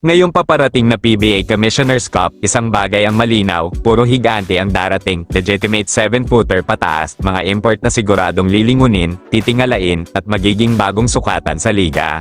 Ngayong paparating na PBA Commissioner's Cup, isang bagay ang malinaw, puro higante ang darating, legitimate 7-footer pataas, mga import na siguradong lilingunin, titingalain, at magiging bagong sukatan sa liga.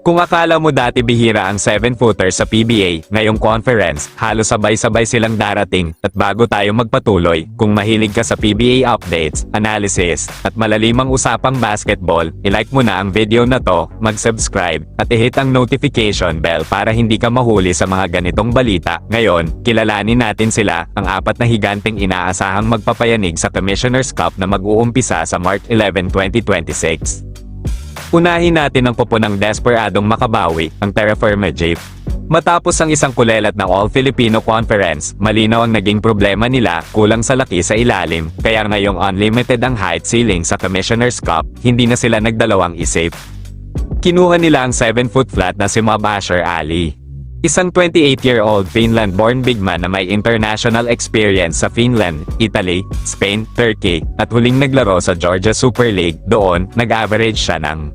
Kung akala mo dati bihira ang 7-footer sa PBA, ngayong conference, halos sabay-sabay silang darating, at bago tayo magpatuloy, kung mahilig ka sa PBA updates, analysis, at malalimang usapang basketball, ilike mo na ang video na to, mag-subscribe, at i-hit ang notification bell para hindi ka mahuli sa mga ganitong balita. Ngayon, kilalanin natin sila, ang apat na higanteng inaasahang magpapayanig sa Commissioner's Cup na mag-uumpisa sa March 11, 2026. Unahin natin ang pupunang desperadong makabawi, ang Terra Firma Jeep. Matapos ang isang kulelat na All-Filipino Conference, malinaw ang naging problema nila, kulang sa laki sa ilalim, kaya ngayong unlimited ang height ceiling sa Commissioner's Cup, hindi na sila nagdalawang isip. Kinuha nila ang 7-foot flat na si Mubasher Ali. Isang 28-year-old Finland-born big man na may international experience sa Finland, Italy, Spain, Turkey, at huling naglaro sa Georgia Super League. Doon, nag-average siya ng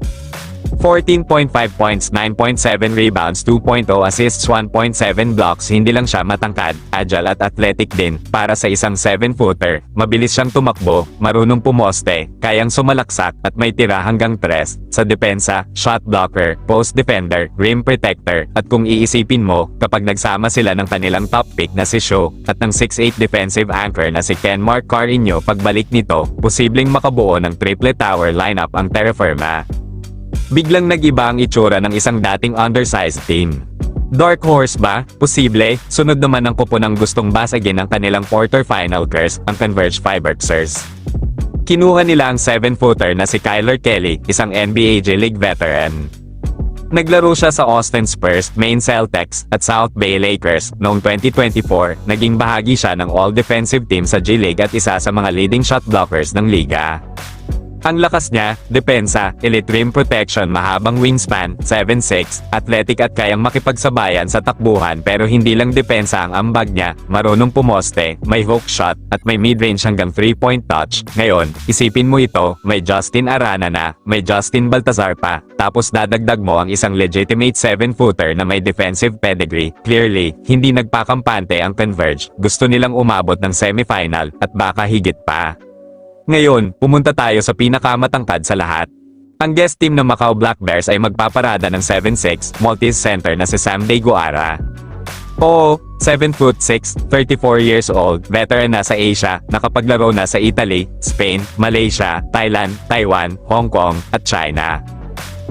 14.5 points, 9.7 rebounds, 2.0 assists, 1.7 blocks. Hindi lang siya matangkad, agile at athletic din. Para sa isang 7-footer, mabilis siyang tumakbo, marunong pumoste, kayang sumalaksak, at may tira hanggang 3 sa depensa, shot blocker, post defender, rim protector. At kung iisipin mo, kapag nagsama sila ng kanilang top pick na si Sho, at ng 6'8 defensive anchor na si Kenmark Carino, pagbalik nito, posibleng makabuo ng triple tower lineup ang Terra Firma. Biglang nag-iba ang itsura ng isang dating undersized team. Dark horse ba? Posible. Sunod naman ang pupunang gustong basagin ang kanilang quarterfinal curse, ang Converge Fiberxers. Kinuha nila ang 7-footer na si Kyler Kelly, isang NBA G-League veteran. Naglaro siya sa Austin Spurs, Maine Celtics, at South Bay Lakers. Noong 2024, naging bahagi siya ng all-defensive team sa G-League at isa sa mga leading shot blockers ng liga. Ang lakas niya, depensa, elite rim protection, mahabang wingspan, 7'6", athletic at kayang makipagsabayan sa takbuhan, pero hindi lang depensa ang ambag niya, marunong pumoste, may hook shot, at may mid-range hanggang 3-point touch. Ngayon, isipin mo ito, may Justin Arana na, may Justin Baltazar pa, tapos dadagdag mo ang isang legitimate 7-footer na may defensive pedigree. Clearly, hindi nagpakampante ang Converge, gusto nilang umabot ng semifinal, at baka higit pa. Ngayon, pumunta tayo sa pinakamatangkad sa lahat. Ang guest team ng Macau Black Bears ay magpaparada ng 7'6", multi-center na si Sam Deguara. Oo, 7'6", 34 years old, veteran na sa Asia, nakapaglaro na sa Italy, Spain, Malaysia, Thailand, Taiwan, Hong Kong, at China.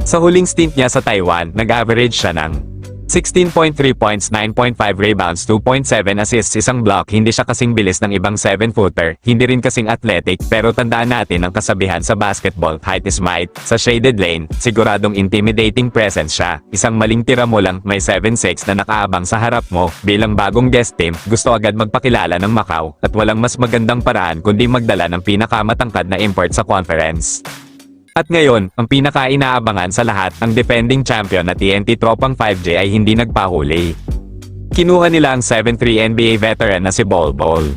Sa huling stint niya sa Taiwan, nag-average siya ng 16.3 points, 9.5 rebounds, 2.7 assists, isang block. Hindi siya kasing bilis ng ibang 7-footer, hindi rin kasing athletic, pero tandaan natin ang kasabihan sa basketball, height is might. Sa shaded lane, siguradong intimidating presence siya. Isang maling tira mo lang, may 7'6" na nakaabang sa harap mo. Bilang bagong guest team, gusto agad magpakilala ng Macau, at walang mas magandang paraan kundi magdala ng pinakamatangkad na import sa conference. At ngayon, ang pinaka-inaabangan sa lahat, ang defending champion na TNT Tropang 5J ay hindi nagpahuli. Kinuha nila ang 7'3" NBA veteran na si Bol Bol.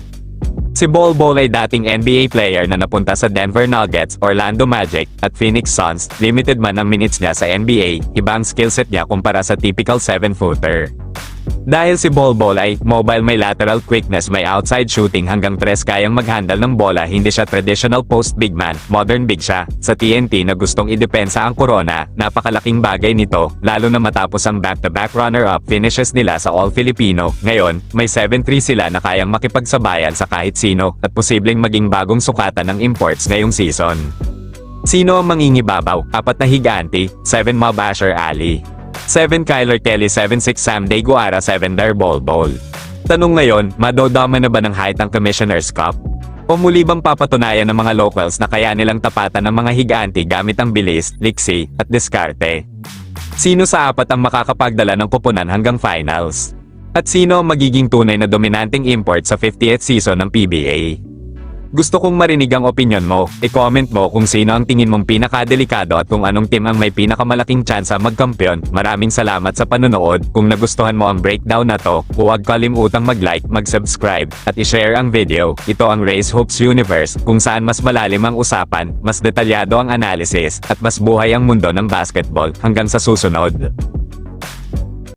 Si Bol Bol ay dating NBA player na napunta sa Denver Nuggets, Orlando Magic, at Phoenix Suns. Limited man ang minutes niya sa NBA, iba ang skillset niya kumpara sa typical 7-footer. Dahil si Bol Bol ay mobile, may lateral quickness, may outside shooting hanggang 3, kayang mag-handle ng bola, hindi siya traditional post big man, modern big siya. Sa TNT na gustong idepensa ang corona, napakalaking bagay nito, lalo na matapos ang back-to-back runner-up finishes nila sa All-Filipino. Ngayon, may 7'3" sila na kayang makipagsabayan sa kahit sino, at posibleng maging bagong sukatan ng imports ngayong season. Sino ang mangingibabaw? 4 na higante, 7 Mubasher Ali, 7 Kyler Kelly, 7'6" Sam Deguara, 7 Dar Bol Bol. Tanong ngayon, madodama na ba ng height ang Commissioner's Cup? O muli bang papatunayan ng mga locals na kaya nilang tapatan ng mga higante gamit ang bilis, liksi, at diskarte? Sino sa 4 ang makakapagdala ng koponan hanggang finals? At sino ang magiging tunay na dominanting import sa 50th season ng PBA? Gusto kong marinig ang opinyon mo. I-comment mo kung sino ang tingin mong pinakadelikado at kung anong team ang may pinakamalaking tsansa magkampiyon. Maraming salamat sa panonood. Kung nagustuhan mo ang breakdown na to, huwag kalimutang mag-like, mag-subscribe, at i-share ang video. Ito ang Race Hoops Universe, kung saan mas malalim ang usapan, mas detalyado ang analysis, at mas buhay ang mundo ng basketball. Hanggang sa susunod.